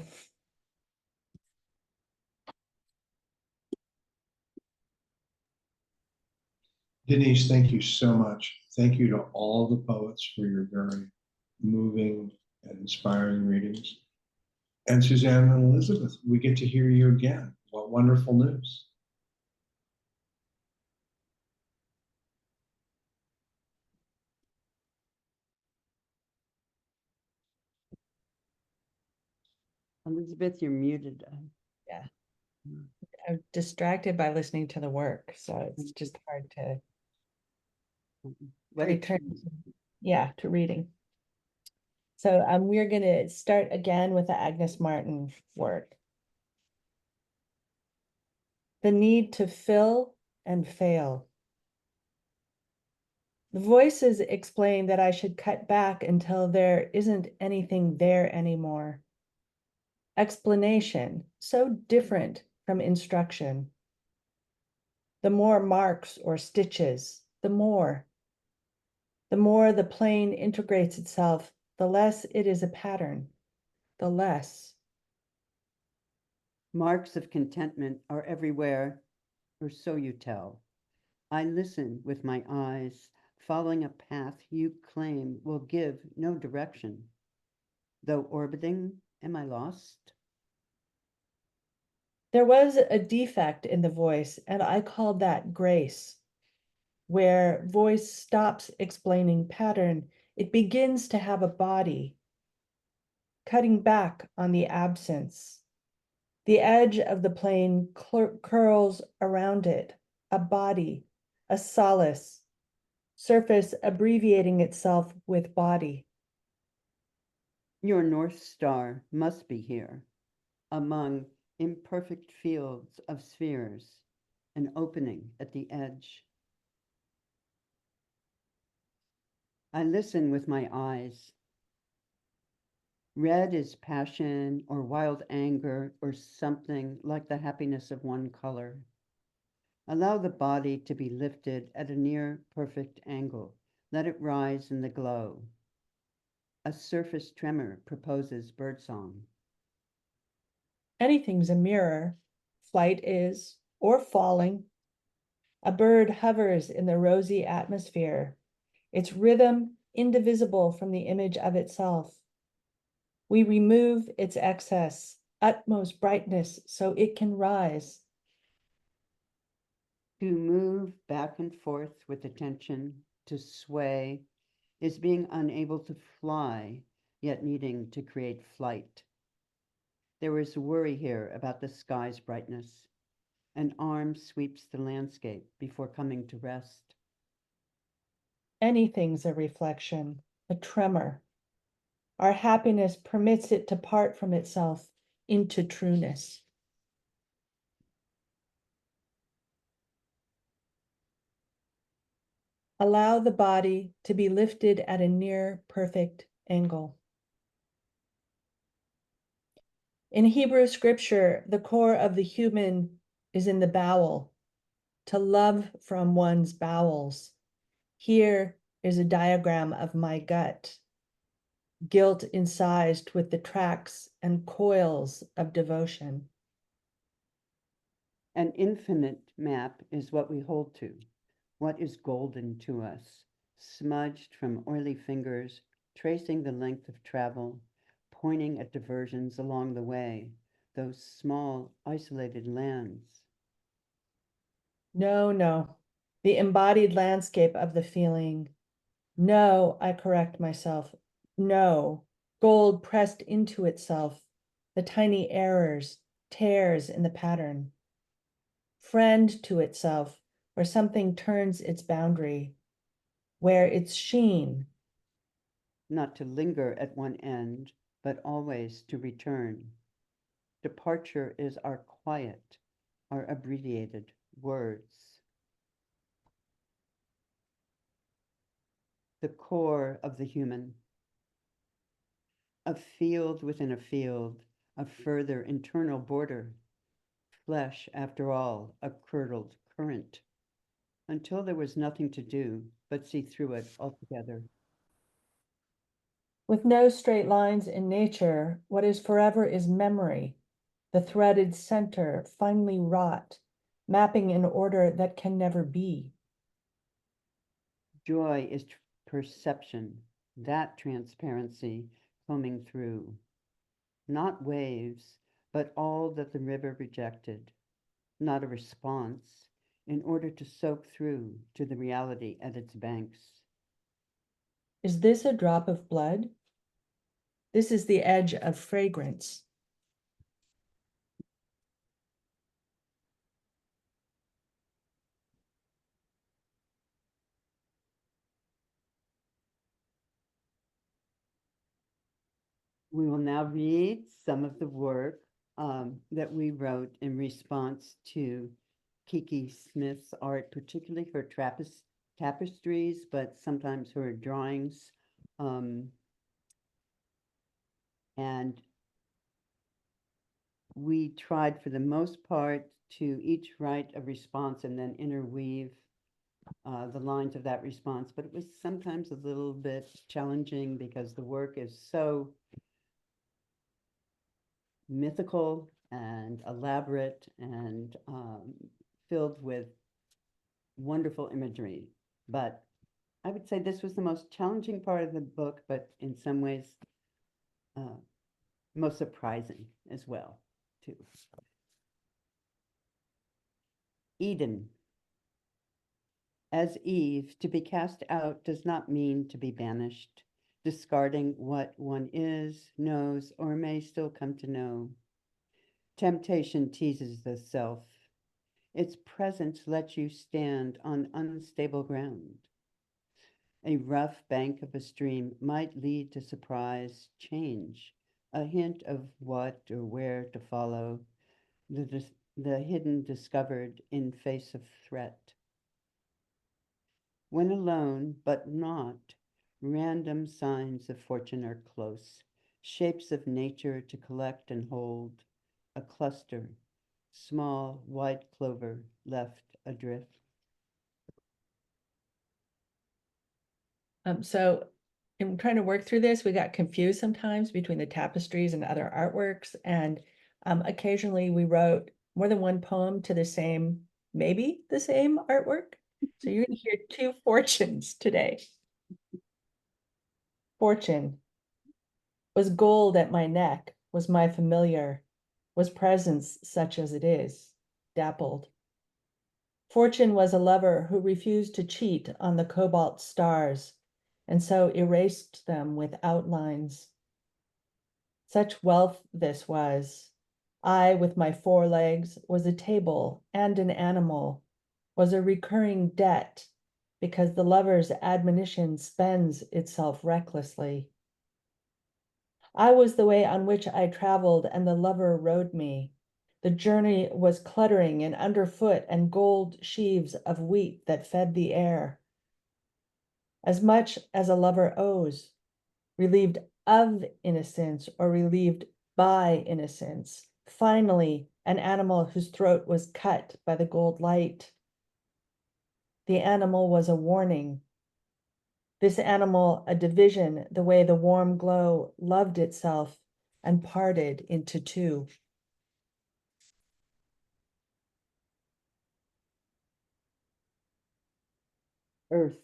Denise, thank you so much. Thank you to all the poets for your very moving and inspiring readings. And Susanne and Elizabeth, we get to hear you again. What wonderful news. Elizabeth, you're muted. Yeah. I'm distracted by listening to the work, so it's just hard to What a return, treat. yeah, to reading. So we're gonna start again with the Agnes Martin work. The need to fill and fail. The voices explain that I should cut back until there isn't anything there anymore. Explanation, so different from instruction. The more marks or stitches, the more. The more the plane integrates itself, the less it is a pattern, the less. Marks of contentment are everywhere, or so you tell. I listen with my eyes, following a path you claim will give no direction. Though orbiting, am I lost? There was a defect in the voice, and I called that grace. Where voice stops explaining pattern, it begins to have a body, cutting back on the absence. The edge of the plane curls around it, a body, a solace, surface abbreviating itself with body. Your North Star must be here, among imperfect fields of spheres, an opening at the edge. I listen with my eyes. Red is passion or wild anger or something like the happiness of one color. Allow the body to be lifted at a near perfect angle. Let it rise in the glow. A surface tremor proposes birdsong. Anything's a mirror. Flight is, or falling. A bird hovers in the rosy atmosphere, its rhythm indivisible from the image of itself. We remove its excess, utmost brightness, so it can rise. To move back and forth with attention, to sway, is being unable to fly, yet needing to create flight. There is worry here about the sky's brightness. An arm sweeps the landscape before coming to rest. Anything's a reflection, a tremor. Our happiness permits it to part from itself into trueness. Allow the body to be lifted at a near perfect angle. In Hebrew scripture, the core of the human is in the bowel, to love from one's bowels. Here is a diagram of my gut, guilt incised with the tracks and coils of devotion. An infinite map is what we hold to, what is golden to us, smudged from oily fingers, tracing the length of travel, pointing at diversions along the way, those small, isolated lands. No, the embodied landscape of the feeling. No, I correct myself. No, gold pressed into itself, the tiny errors, tears in the pattern. Friend to itself, where something turns its boundary, where its sheen. Not to linger at one end, but always to return. Departure is our quiet, our abbreviated words. The core of the human. A field within a field, a further internal border. Flesh, after all, a curdled current. Until there was nothing to do but see through it altogether. With no straight lines in nature, what is forever is memory, the threaded center finely wrought, mapping in order that can never be. Joy is perception, that transparency coming through. Not waves, but all that the river rejected. Not a response, in order to soak through to the reality at its banks. Is this a drop of blood? This is the edge of fragrance. We will now read some of the work that we wrote in response to Kiki Smith's art, particularly her tapestries, but sometimes her drawings. And we tried for the most part to each write a response and then interweave the lines of that response, but it was sometimes a little bit challenging because the work is so mythical and elaborate and filled with wonderful imagery. But I would say this was the most challenging part of the book, but in some ways, most surprising as well, too. Eden. As Eve, to be cast out does not mean to be banished, discarding what one is, knows, or may still come to know. Temptation teases the self. Its presence lets you stand on unstable ground. A rough bank of a stream might lead to surprise, change, a hint of what or where to follow, the hidden discovered in face of threat. When alone, but not, random signs of fortune are close, shapes of nature to collect and hold, a cluster, small white clover left adrift. So in trying to work through this, we got confused sometimes between the tapestries and other artworks. And occasionally we wrote more than one poem to the same, maybe the same artwork. So you're going to hear two fortunes today. Fortune was gold at my neck, was my familiar, was presence such as it is, dappled. Fortune was a lover who refused to cheat on the cobalt stars, and so erased them with outlines. Such wealth this was. I, with my 4 legs, was a table and an animal, was a recurring debt, because the lover's admonition spends itself recklessly. I was the way on which I traveled, and the lover rode me. The journey was cluttering and underfoot, and gold sheaves of wheat that fed the air. As much as a lover owes, relieved of innocence or relieved by innocence. Finally, an animal whose throat was cut by the gold light. The animal was a warning. This animal, a division, the way the warm glow loved itself and parted into 2. Earth.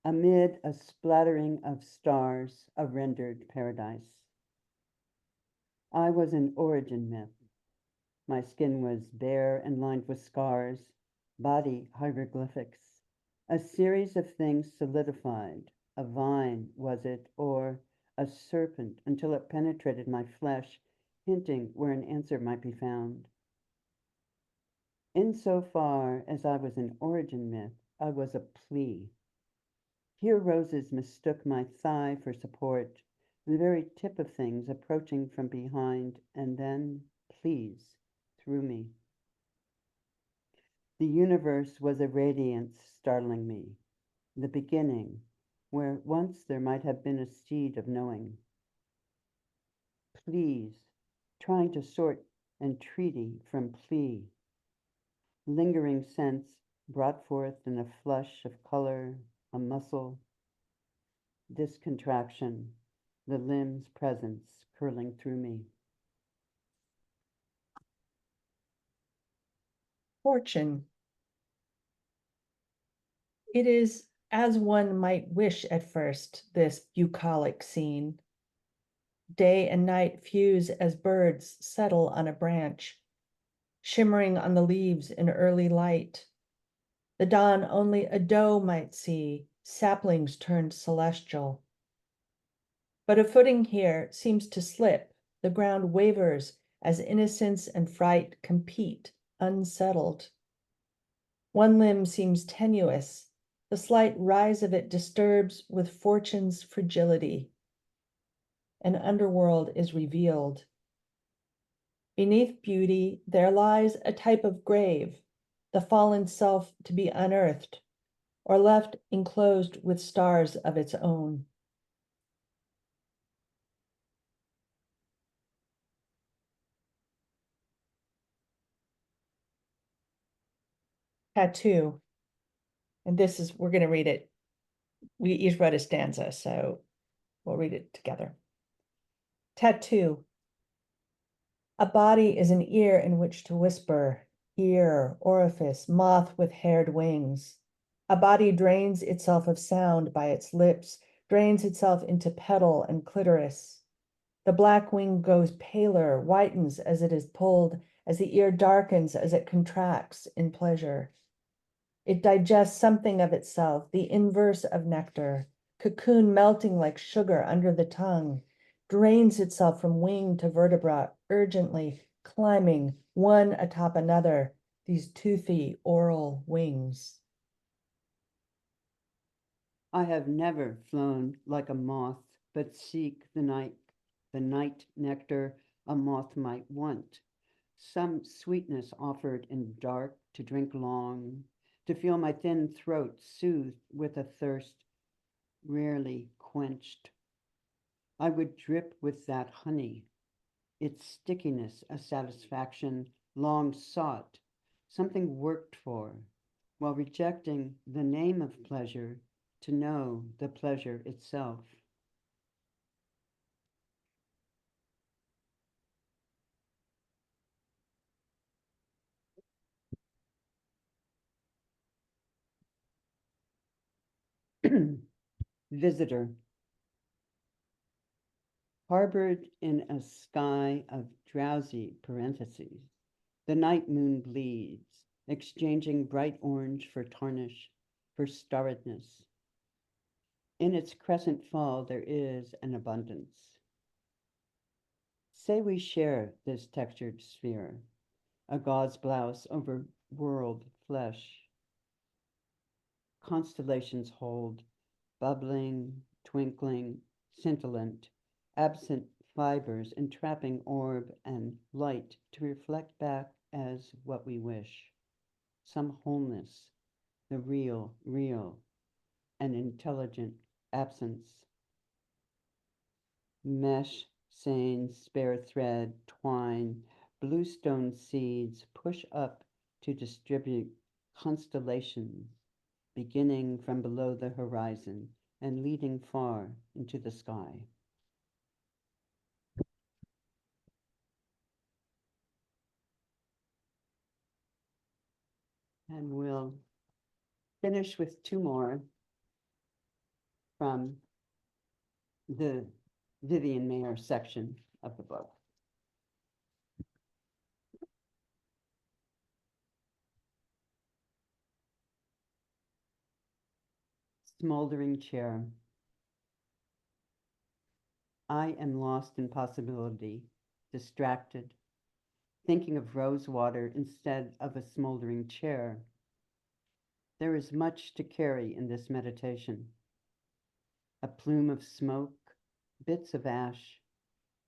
Amid a splattering of stars, a rendered paradise. I was an origin myth. My skin was bare and lined with scars, body hieroglyphics, a series of things solidified. A vine, was it, or a serpent, until it penetrated my flesh, hinting where an answer might be found. Insofar as I was an origin myth, I was a plea. Here roses mistook my thigh for support, the very tip of things approaching from behind, and then, please, through me. The universe was a radiance startling me, the beginning, where once there might have been a seed of knowing. Please, trying to sort entreaty from plea. Lingering sense brought forth in a flush of color, a muscle, this contraction, the limb's presence curling through me. Fortune. It is as one might wish at first, this bucolic scene. Day and night fuse as birds settle on a branch, shimmering on the leaves in early light. The dawn only a doe might see, saplings turned celestial. But a footing here seems to slip, the ground wavers as innocence and fright compete, unsettled. One limb seems tenuous, the slight rise of it disturbs with fortune's fragility. An underworld is revealed. Beneath beauty, there lies a type of grave, the fallen self to be unearthed, or left enclosed with stars of its own. Tattoo. And this is, we're going to read it. We each read a stanza, so we'll read it together. Tattoo. A body is an ear in which to whisper, ear, orifice, moth with haired wings. A body drains itself of sound by its lips, drains itself into petal and clitoris. The black wing goes paler, whitens as it is pulled, as the ear darkens as it contracts in pleasure. It digests something of itself, the inverse of nectar, cocoon melting like sugar under the tongue, drains itself from wing to vertebra, urgently climbing one atop another, these toothy oral wings. I have never flown like a moth, but seek the night nectar a moth might want. Some sweetness offered in dark to drink long, to feel my thin throat soothed with a thirst rarely quenched. I would drip with that honey, its stickiness a satisfaction long sought, something worked for, while rejecting the name of pleasure to know the pleasure itself. Visitor. Harbored in a sky of drowsy parentheses, the night moon bleeds, exchanging bright orange for tarnish, for starredness. In its crescent fall, there is an abundance. Say we share this textured sphere, a gauze blouse over world flesh. Constellations hold, bubbling, twinkling, scintillant, absent fibers entrapping orb and light to reflect back as what we wish. Some wholeness, the real, an intelligent absence. Mesh, seine, spare thread, twine, bluestone seeds push up to distribute constellations, beginning from below the horizon and leading far into the sky. And we'll finish with two more from the Vivian Mayer section of the book. Smoldering chair. I am lost in possibility, distracted, thinking of rose water instead of a smoldering chair. There is much to carry in this meditation. A plume of smoke, bits of ash,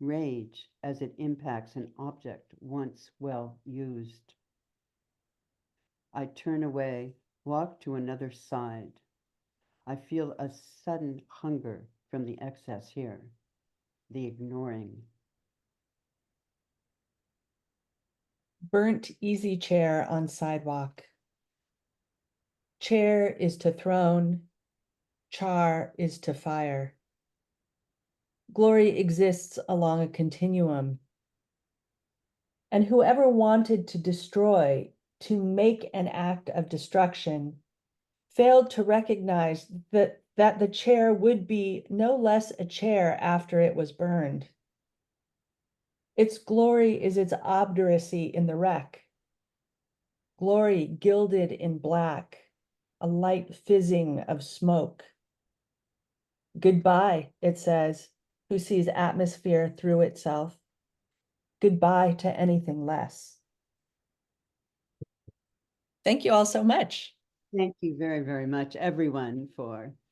rage as it impacts an object once well used. I turn away, walk to another side. I feel a sudden hunger from the excess here, the ignoring. Burnt easy chair on sidewalk. Chair is to throne, char is to fire. Glory exists along a continuum. And whoever wanted to destroy, to make an act of destruction, failed to recognize that the chair would be no less a chair after it was burned. Its glory is its obduracy in the wreck. Glory gilded in black, a light fizzing of smoke. Goodbye, it says, who sees atmosphere through itself. Goodbye to anything less. Thank you all so much. Thank you very, very much, everyone, for